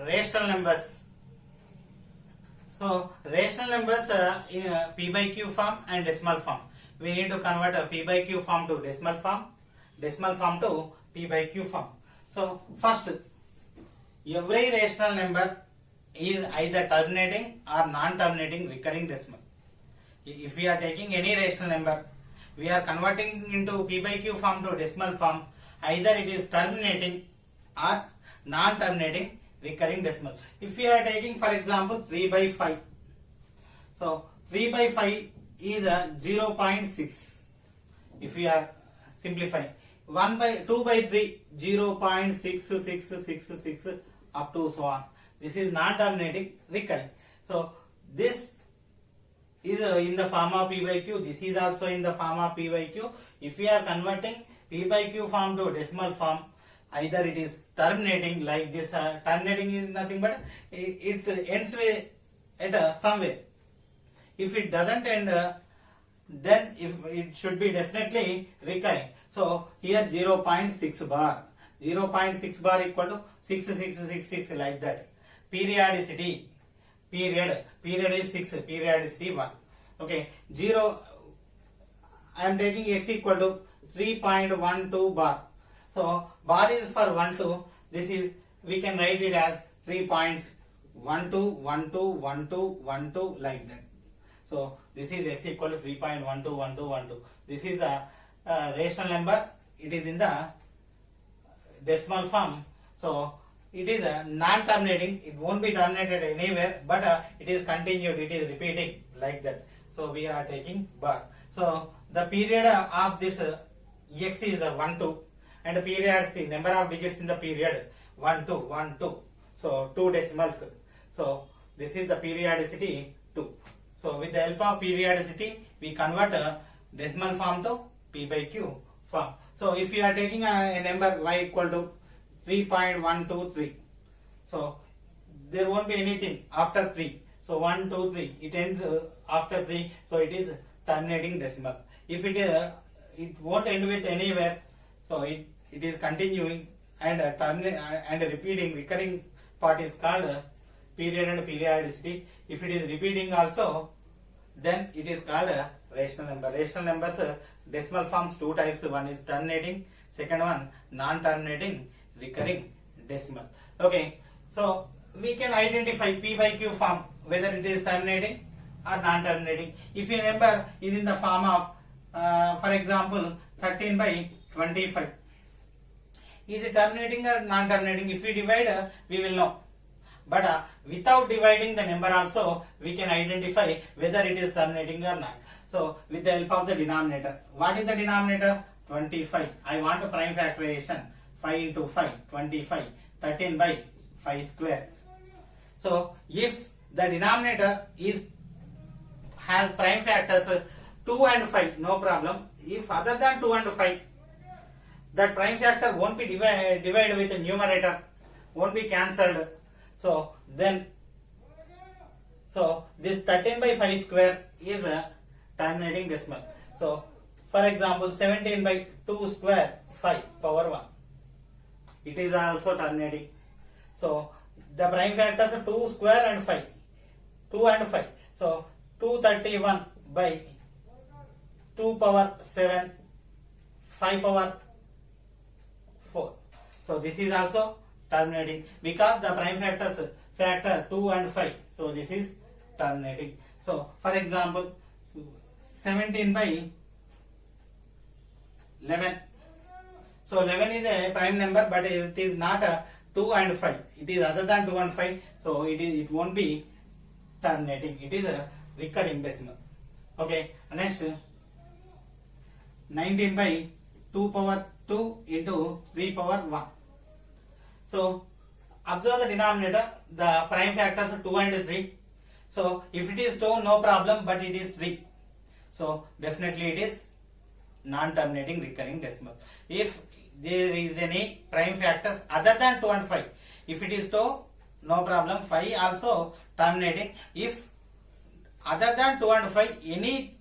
rational numbers. So rational numbers in p by q form and decimal form. We need to convert a p by q form to decimal form to p by q form. So first, every rational number is either terminating or non-terminating recurring decimal. If we are taking any rational number, we are converting into p by q form to decimal form, either it is terminating or non-terminating recurring decimal. If we are taking, for example, 3 by 5, so 3 by 5 is 0.6. If we are simplifying, 2 by 3 0.6666 up to so on. This is non-terminating recurring. So this is in the form of p by q. This is also in the form of p by q. If we are converting p by q form to decimal form, either it is terminating like this. Terminating is nothing but it ends at somewhere. If it doesn't end, then if it should be definitely recurring. So here 0.6 bar. 0.6 bar equal to 6666 like that. Periodicity. Period is 6. Periodicity 1. Okay. 0. I am taking x equal to 3.12 bar. So bar is for 1 2. This is, we can write it as 3.12121212 like that. So this is x equal to 3.121212. This is the rational number. It is in the decimal form. So it is non-terminating. It won't be terminated anywhere, but it is continued. It is repeating like that. So we are taking bar. So the period of this x is 1 2, and the period, number of digits in the period 1 2 1 2. So 2 decimals. So this is the periodicity 2. So with the help of periodicity, we convert decimal form to p by q form. So if you are taking a number y equal to 3.123, so there won't be anything after 3. So 1 2 3, it ends after 3. So it is terminating decimal. If it won't end with anywhere, so it is continuing and repeating. Recurring part is called period and periodicity. If it is repeating also, then it is called rational number. Rational numbers decimal forms 2 types. One is terminating, second one non-terminating recurring decimal. Okay, so we can identify p by q form whether it is terminating or non-terminating. If a number is in the form of for example 13 by 25, is it terminating or non-terminating? If we divide, we will know. But without dividing the number also, we can identify whether it is terminating or not. So with the help of the denominator. What is the denominator? 25. I want a prime factorization. 5 into 5, 25. 13 by 5 square. So if the denominator has prime factors 2 and 5, no problem. If other than 2 and 5, that prime factor won't be divided with the numerator, won't be cancelled. So then, this 13 by 5 square is a terminating decimal. So for example 17 by 2 square 5 power 1, it is also terminating. So the prime factors are 2 square and 5, 2 and 5. So 231 by 2 power 7, 5 power 4. So this is also terminating because the prime factors factor 2 and 5. So this is terminating. So for example 17 by 11. So 11 is a prime number, but it is not 2 and 5. It is other than 2 and 5. So it won't be terminating. It is a recurring decimal. Okay. Next, 19 by 2 power 2 into 3 power 1. So observe the denominator, the prime factors are 2 and 3. So if it is 2, no problem, but it is 3. So definitely it is non-terminating recurring decimal. If there is any prime factors other than 2 and 5, if it is 2, no problem, 5 also terminating. If other than 2 and 5, any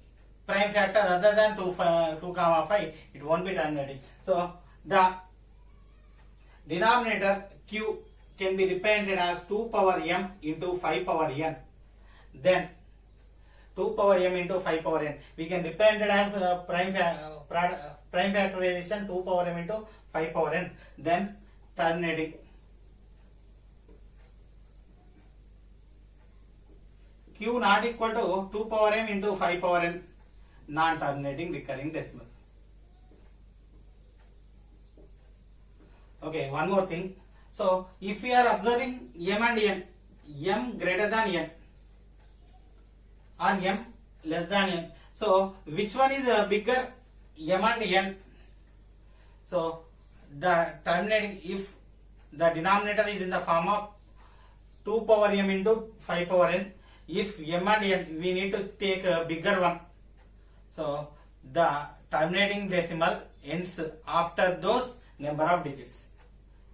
prime factor other than 2, 5, it won't be terminating. So the denominator q can be represented as 2 power m into 5 power n. Then 2 power m into 5 power n. We can represent it as prime factorization 2 power m into 5 power n. Then terminating. Q not equal to 2 power m into 5 power n. Non-terminating recurring decimal. Okay, one more thing. So, if we are observing m and n, m greater than n or m less than n. So, which one is bigger, m and n? So, the terminating, if the denominator is in the form of 2 power m into 5 power n, if m and n, we need to take a bigger one. So, the terminating decimal ends after those number of digits.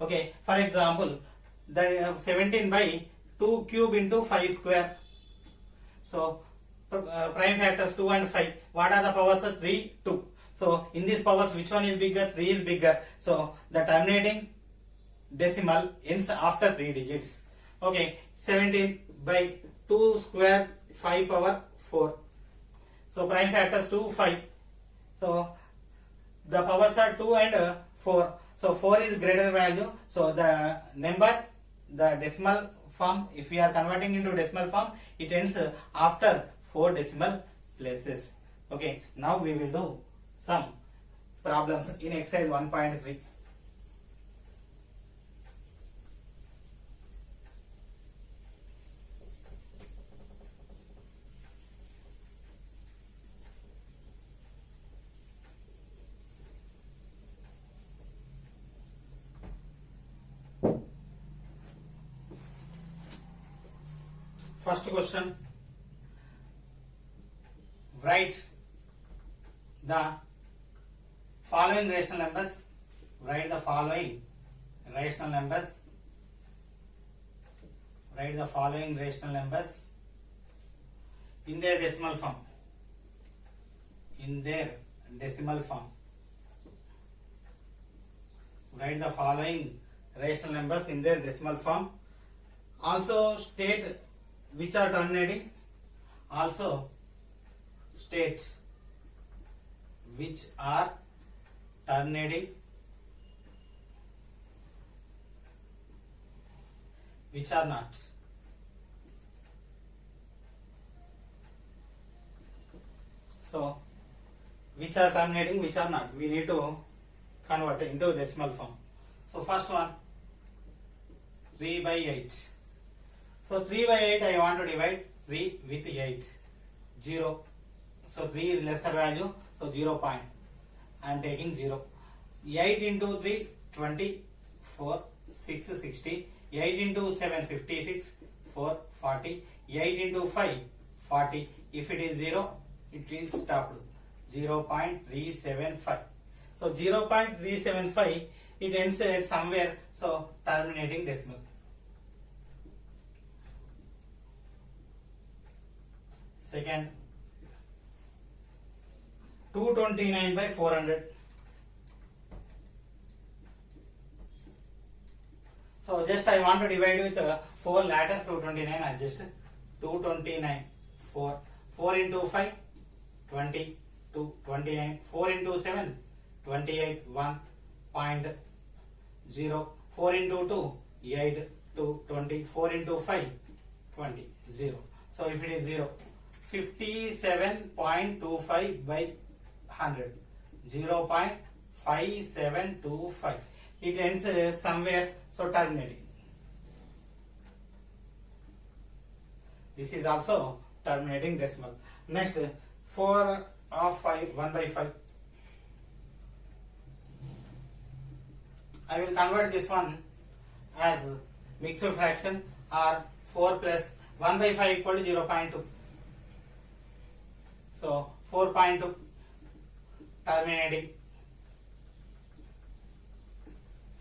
Okay, for example, the 17 by 2 cube into 5 square. So, prime factors 2 and 5. What are the powers? 3, 2. So, in these powers, which one is bigger? 3 is bigger. So, the terminating decimal ends after 3 digits. Okay, 17 by 2 square 5 power 4. So, prime factors 2, 5. So, the powers are 2 and 4. So, 4 is greater value. So, the number, the decimal form, if we are converting into decimal form, it ends after 4 decimal places. Okay, now we will do some problems in exercise 1.3. First question, write the following rational numbers. Write the following rational numbers. Write the following rational numbers in their decimal form. In their decimal form. Write the following rational numbers in their decimal form. Also state which are terminating. Also state which are terminating, which are not. So, which are terminating, which are not. We need to convert into decimal form. So, first one, 3 by 8. So, 3 by 8 I want to divide 3 with 8. 0. So, 3 is lesser value. So, 0 point. I am taking 0. 8 into 3, 24, 6, 60. 8 into 7, 56, 4, 40. 8 into 5, 40. If it is 0, it will stop. 0.375. So, 0.375, it ends at somewhere. So, terminating decimal. Second, 229 by 400. So, just I want to divide with 4 later 229, I just 229, 4. 4 into 5, 20, 2, 29. 4 into 7, 28, 1.0. 4 into 2, 8, 2, 20. 4 into 5, 20, 0. So, if it is 0, 57.25 by 100, 0.5725. It ends somewhere, so terminating. This is also terminating decimal. Next, 4 of 5, 1 by 5. I will convert this one as mixed fraction, or 4 plus 1 by 5 equal to 0.2. So, 4.2 terminating.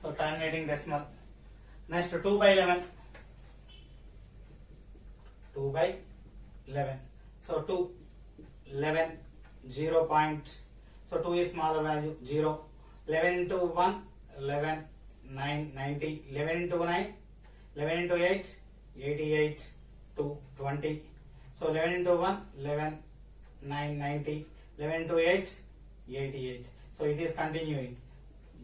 So, terminating decimal. Next, 2 by 11. 2 by 11. So, 2, 11, 0 point. So, 2 is smaller value, 0. 11 into 1, 11, 9, 90. 11 into 9, 11 into 8, 88 to 20. So 11 into 1, 11, 9, 90. 11 into 8, 88. So it is continuing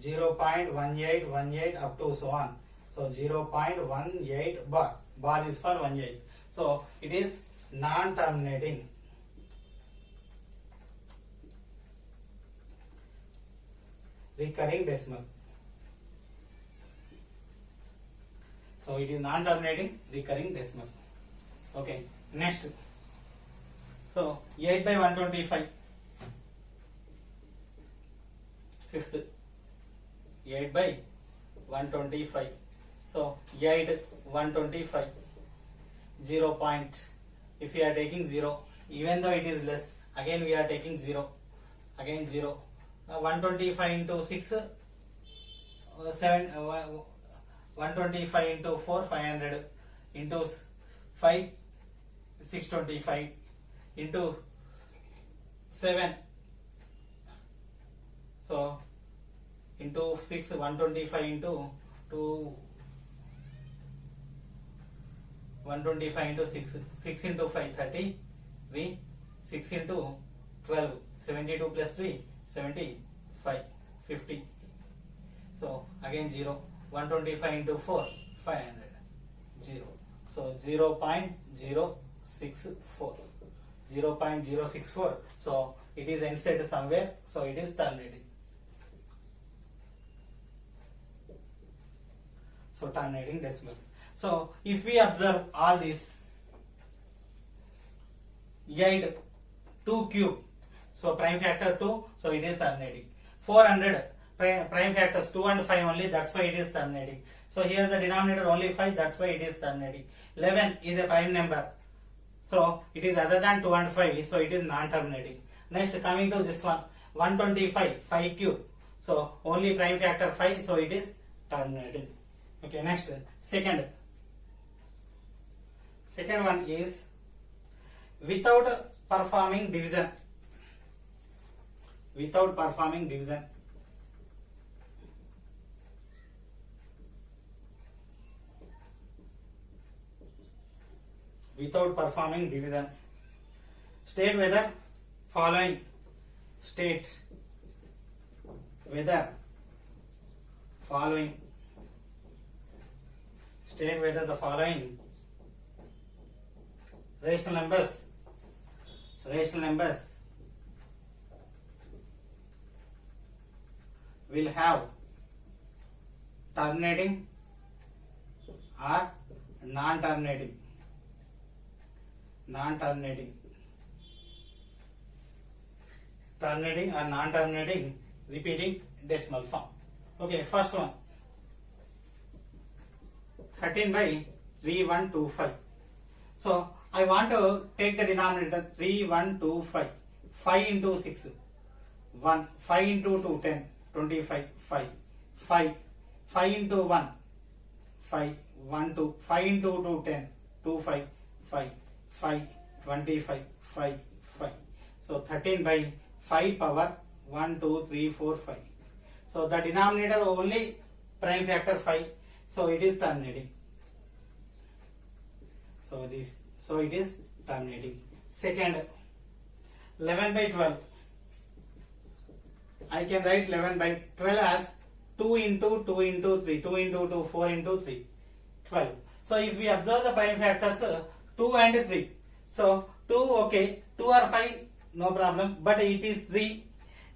0.1818 up to so on. So 0.18 bar. Bar is for 18. So it is non-terminating. Recurring decimal. So it is non-terminating recurring decimal. Okay, next. So 8 by 125. Fifth. 8 by 125. So 8 125. 0 point. If we are taking 0, even though it is less, again we are taking 0. Again 0. 125 into 6, 125 into 4, 500 into 5, 625 into 7. So into 6, 125 into 2, 125 into 6, 6 into 5, 30, 3, 6 into 12, 72 plus 3, 75, 50. So again 0, 125 into 4, 500, 0. So 0.064, 0.064. So it is inside somewhere, so it is terminating. So terminating decimal. So if we observe all this, 8, 2 cube, so prime factor 2, so it is terminating. 400, prime factors 2 and 5 only, that's why it is terminating. So here the denominator only 5, that's why it is terminating. 11 is a prime number, so it is other than 2 and 5, so it is non-terminating. Next, coming to this one, 125, 5 cube, so only prime factor 5, so it is terminating. Okay, next, second one is without performing division. Without performing division. Without performing division. State whether following. State whether following. State whether the following rational numbers will have terminating or non-terminating. Terminating or non-terminating repeating decimal form. Okay, first one, 13 by 3125. So I want to take the denominator 3125. 5 into 6, 1. 5 into 2, 10. 25, 5. 5. 5 into 1, 5. 1, 2. 5 into 2, 10. 2, 5. 5. 5. 25, 5. 5. So 13 by 5 power 1, 2, 3, 4, 5. So the denominator only prime factor 5. So it is terminating. So it is terminating. Second, 11 by 12. I can write 11 by 12 as 2 into 2 into 3. 2 into 2, 4 into 3. 12. So if we observe the prime factors 2 and 3. So 2 okay, 2 or 5 no problem, but it is 3.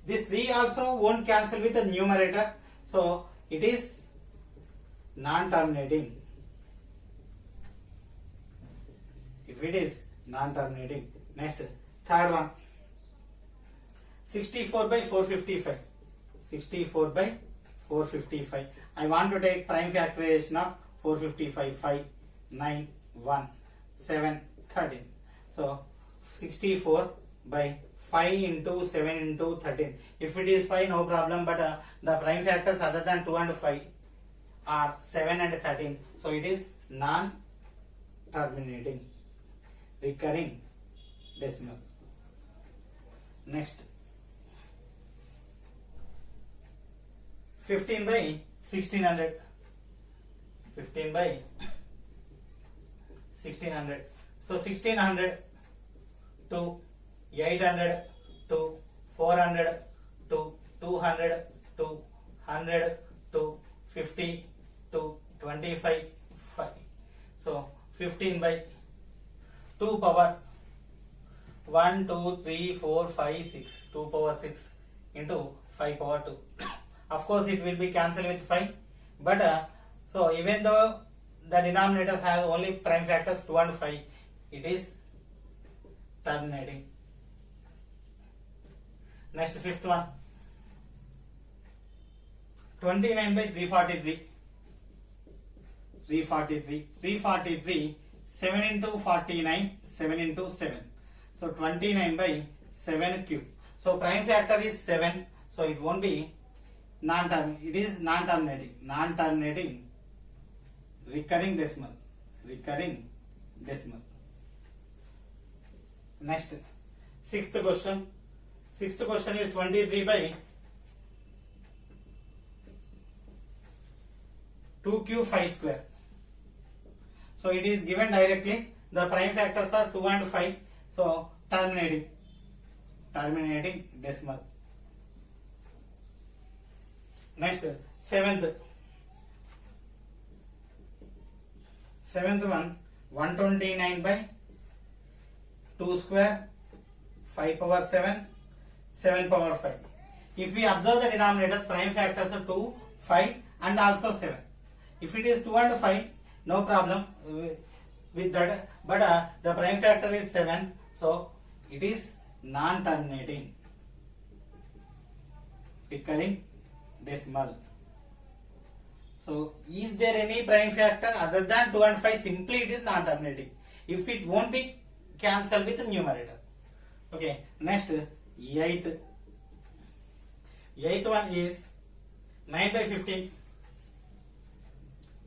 This 3 also won't cancel with the numerator. So it is non-terminating. If it is non-terminating. Next, third one, 64 by 455. 64 by 455. I want to take prime factorization of 455. 5, 9, 1, 7, 13. So 64 by 5 into 7 into 13. If it is 5, no problem, but the prime factors other than 2 and 5 are 7 and 13. So it is non-terminating, recurring decimal. Next, 15 by 1600. 15 by 1600. So 1600 to 800 to 400 to 200 to 100 to 50 to 25 5. So 15 by 2 power 1 2 3 4 5 6, 2 power 6 into 5 power 2. Of course it will be cancelled with 5, but so even though the denominator has only prime factors 2 and 5, it is terminating. Next, fifth one, 29 by 343. 343, 7 into 49, 7 into 7. So 29 by 7 cube. So prime factor is 7. So it won't be it is non-terminating, recurring decimal. Next, sixth question is 23 by 2 cube 5 square. So it is given directly. The prime factors are 2 and 5. So terminating decimal. Next, seventh one, 129 by 2 square, 5 power 7, 7 power 5. If we observe the denominators, prime factors are 2, 5 and also 7. If it is 2 and 5, no problem with that, but the prime factor is 7, so it is non-terminating, recurring decimal. So is there any prime factor other than 2 and 5? Simply it is non-terminating. If it won't be cancelled with the numerator. Okay, next, eighth one is 9 by 15.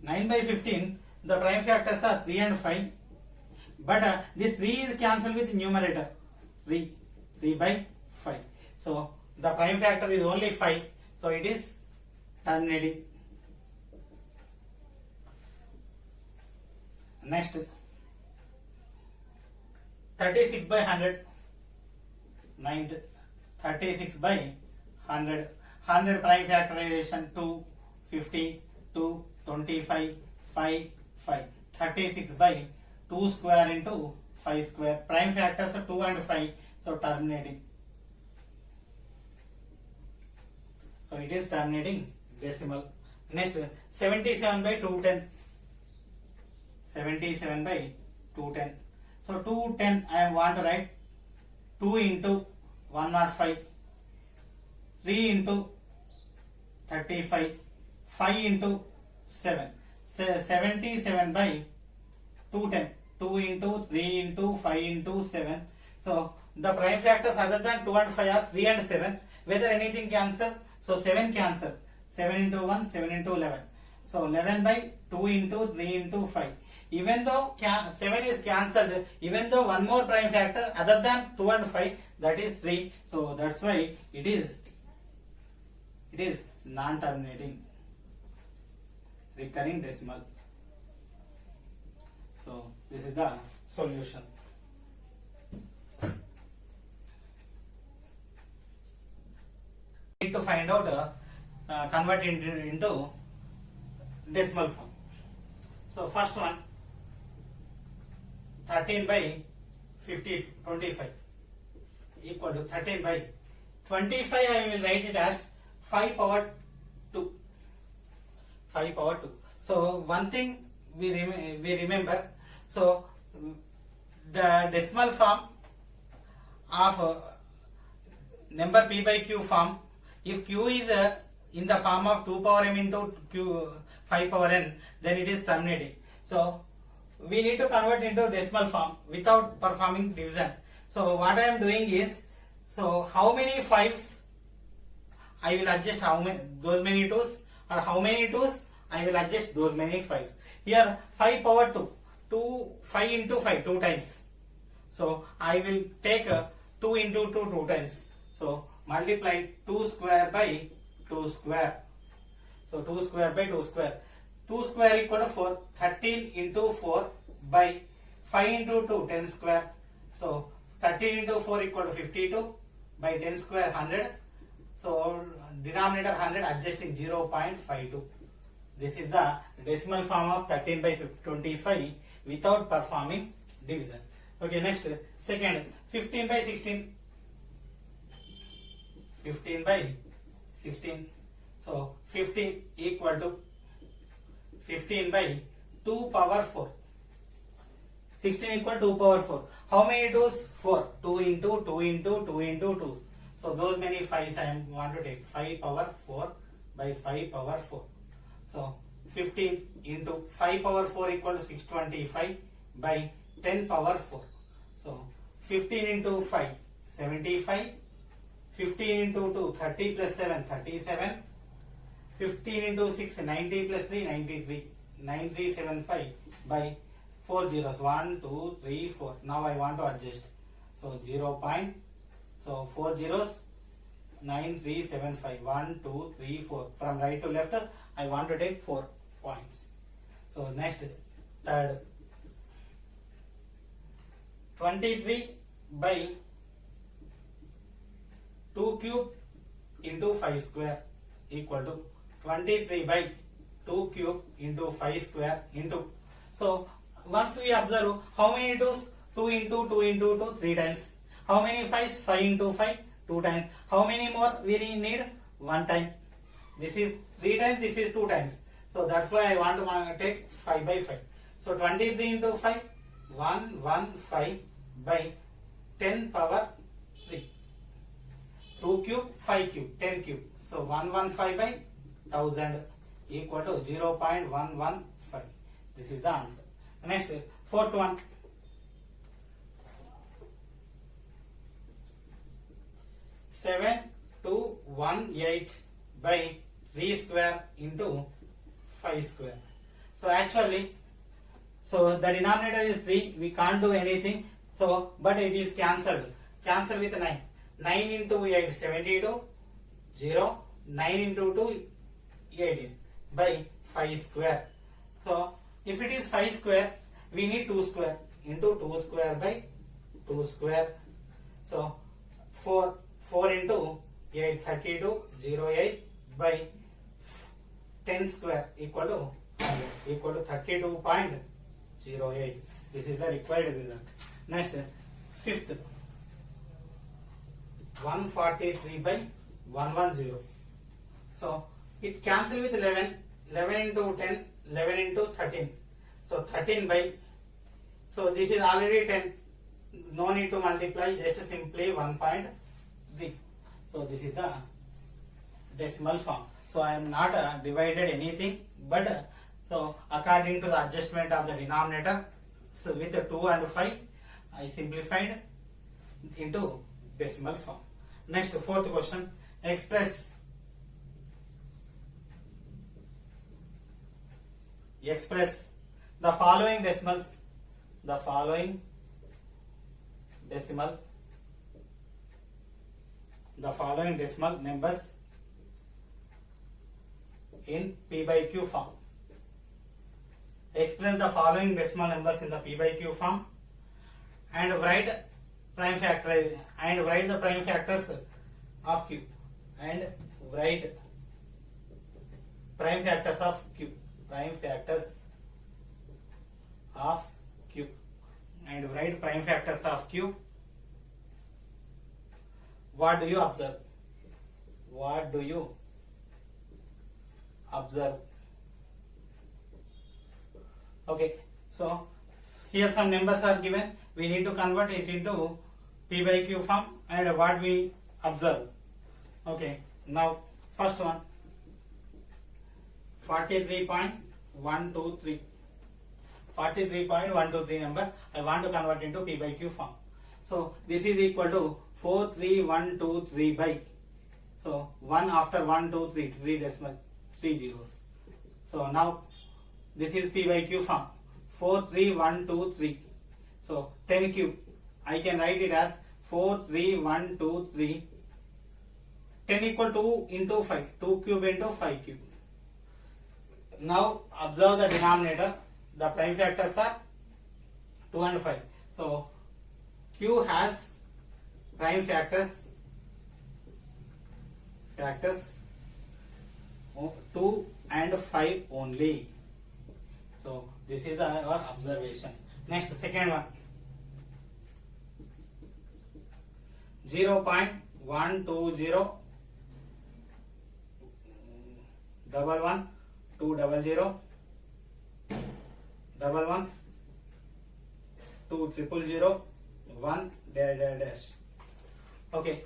9 by 15, the prime factors are 3 and 5, but this 3 is cancelled with numerator, 3 by 5. So the prime factor is only 5, so it is terminating. Next, 36 by 100. 9th, 36 by 100. 100 prime factorization 2, 50, 2, 25, 5, 5. 36 by 2 square into 5 square. Prime factors are 2 and 5, so terminating. So it is terminating decimal. Next, 77 by 210. 77 by 210. So 210 I want to write 2 into 105, 3 into 35, 5 into 7. 77 by 210. 2 into 3 into 5 into 7. So the prime factors other than 2 and 5 are 3 and 7. Whether anything cancel, so 7 cancel. 7 into 1, 7 into 11. So 11 by 2 into 3 into 5. Even though 7 is cancelled, even though one more prime factor other than 2 and 5, that is 3. So that's why it is non-terminating, recurring decimal. So this is the solution. Need to find out convert it into decimal form. So first one, 13 by 25 equal to 13 by 25. I will write it as 5 power 2. 5 power 2. So one thing we remember. So the decimal form of number p by q form, if q is in the form of 2 power m into q 5 power n, then it is terminating. So we need to convert into decimal form without performing division. So what I am doing is, so how many 5s I will adjust, those many 2s, or how many 2s I will adjust those many 5s. Here 5 power 2, 5 into 5 2 times. So I will take 2 into 2 2 times. So multiply 2 square by 2 square. So 2 square by 2 square. 2 square equal to 4. 13 into 4 by 5 into 2, 10 square. So 13 into 4 equal to 52 by 10 square 100. So denominator 100 adjusting 0.52. This is the decimal form of 13 by 25 without performing division. Okay, next second 15 by 16. 15 by 16. So 15 equal to 15 by 2 power 4. 16 equal to 2 power 4. How many 2's? 4. 2 into 2 into 2 into 2. So those many 5's I want to take. 5 power 4 by 5 power 4. So 15 into 5 power 4 equal to 625 by 10 power 4. So 15 into 5, 75. 15 into 2, 30 plus 7, 37. 15 into 6, 90 plus 3, 93. 9375 by 4 zeros. 1, 2, 3, 4. Now I want to adjust. So 0. So 4 zeros. 9375. 1, 2, 3, 4. From right to left, I want to take 4 points. So next, third. 23 by 2 cube into 5 square equal to 23 by 2 cube into 5 square into. So once we observe how many 2's? 2 into 2 into 2 3 times. How many 5's? 5 into 5 2 times. How many more we need? 1 time. This is 3 times, this is 2 times. So that's why I want to take 5 by 5. So 23 into 5, 115 by 10 power 3. 2 cube, 5 cube, 10 cube. So 115 by 1000 equal to 0.115. This is the answer. Next, fourth one. 7218 by 3 square into 5 square. So actually, so the denominator is 3. We can't do anything. So, but it is cancelled. Cancel with 9. 9 into 8, 72. 0. 9 into 2, 18 by 5 square. So, if it is 5 square, we need 2 square into 2 square by 2 square. So, 4 into 8, 32, 08 by 10 square equal to 100, equal to 32.08. This is the required result. Next, fifth, 143 by 110. So it cancel with 11. 11 into 10, 11 into 13. So 13 by, so this is already 10. No need to multiply, just simply 1.3. So this is the decimal form. So I am not divided anything, but so according to the adjustment of the denominator, so with the 2 and 5, I simplified into decimal form. Next, fourth question. Express the following decimals. The following decimal numbers in P by Q form. Explain the following decimal numbers in the P by Q form and write prime factor and write the prime factors of Q and write prime factors of Q. Prime factors of Q and write prime factors of Q. What do you observe? What do you observe? Okay, so here some numbers are given. We need to convert it into P by Q form and what we observe. Okay, now first one, 43.123. 43.123 number I want to convert into P by Q form. So this is equal to 43123 by, so 1 after 1, 2, 3, 3 decimal, 3 zeros. So now this is P by Q form, 43123. So 10 cube, I can write it as 43123. 10 equal to 2 into 5, 2 cube into 5 cube. Now observe the denominator. The prime factors are 2 and 5. So Q has prime factors 2 and 5 only. So this is our observation. Next, second one. 0.120 11 200 11 2 000 1 dash. Okay.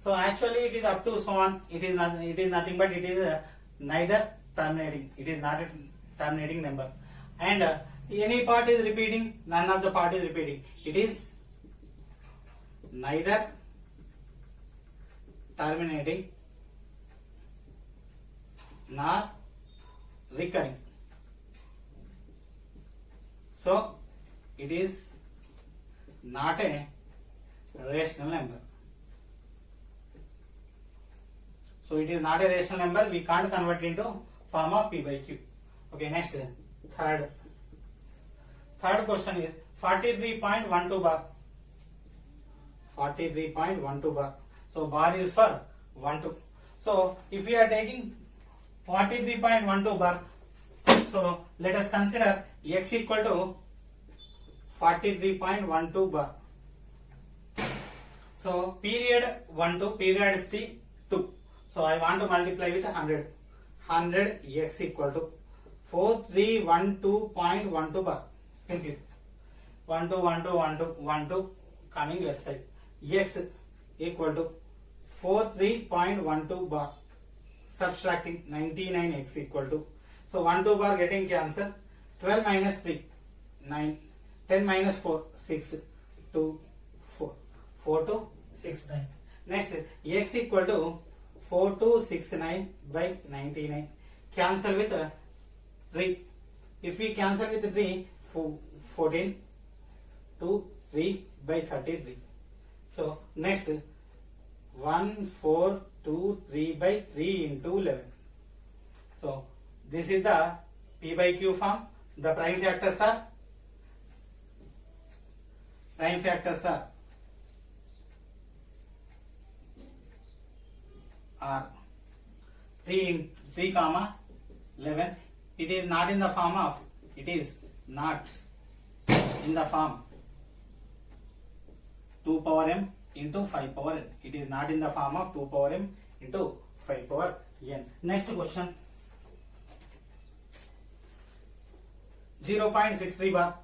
So actually it is up to so on. It is nothing but it is neither terminating. It is not a terminating number. And any part is repeating, none of the part is repeating. It is neither terminating nor recurring. So it is not a rational number. So it is not a rational number. We can't convert into form of P by Q. Okay, next, third question is 43.12 bar. 43.12 bar. So bar is for 12. So if we are taking 43.12 bar, so let us consider x equal to 43.12 bar. So period 12, periodicity 2. So I want to multiply with 100. 100 x equal to 4312.12 bar. Simply 12 coming left side. X equal to 43.12 bar. Subtracting 99x equal to, so 12 bar getting cancel. 12 minus 3 9, 10 minus 4 6, 2 4, 4 to 6 9. Next, x equal to 4269 by 99. Cancel with 3. If we cancel with 3, 14 to 3 by 33. So next, 1423 by 3 into 11. So this is the P by Q form. The prime factors are are 3 comma 11. It is not in the form of, it is not in the form 2 power m into 5 power n. It is not in the form of 2 power m into 5 power n. Next question, 0.63 bar.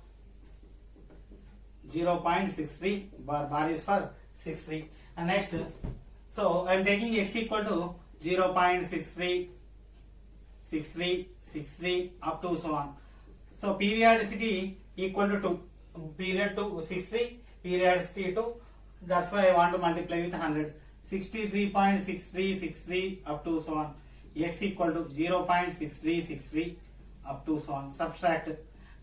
0.63 bar is for 63. And next, so I am taking x equal to 0.63, 63 up to so on. So periodicity equal to 2. Period to 63, periodicity 2. That's why I want to multiply with 100. 63.63 up to so on. X equal to 0.63 up to so on. Subtract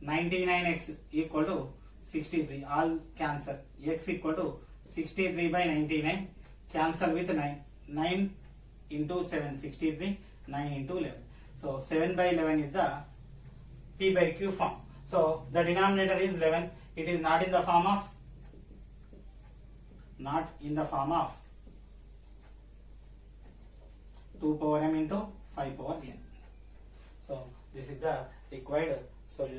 99x equal to 63. All cancel. X equal to 63 by 99. Cancel with 9. 9 into 7, 63. 9 into 11. So 7 by 11 is the P by Q form. So the denominator is 11. It is not in the form of 2 power m into 5 power n. So this is the required solution.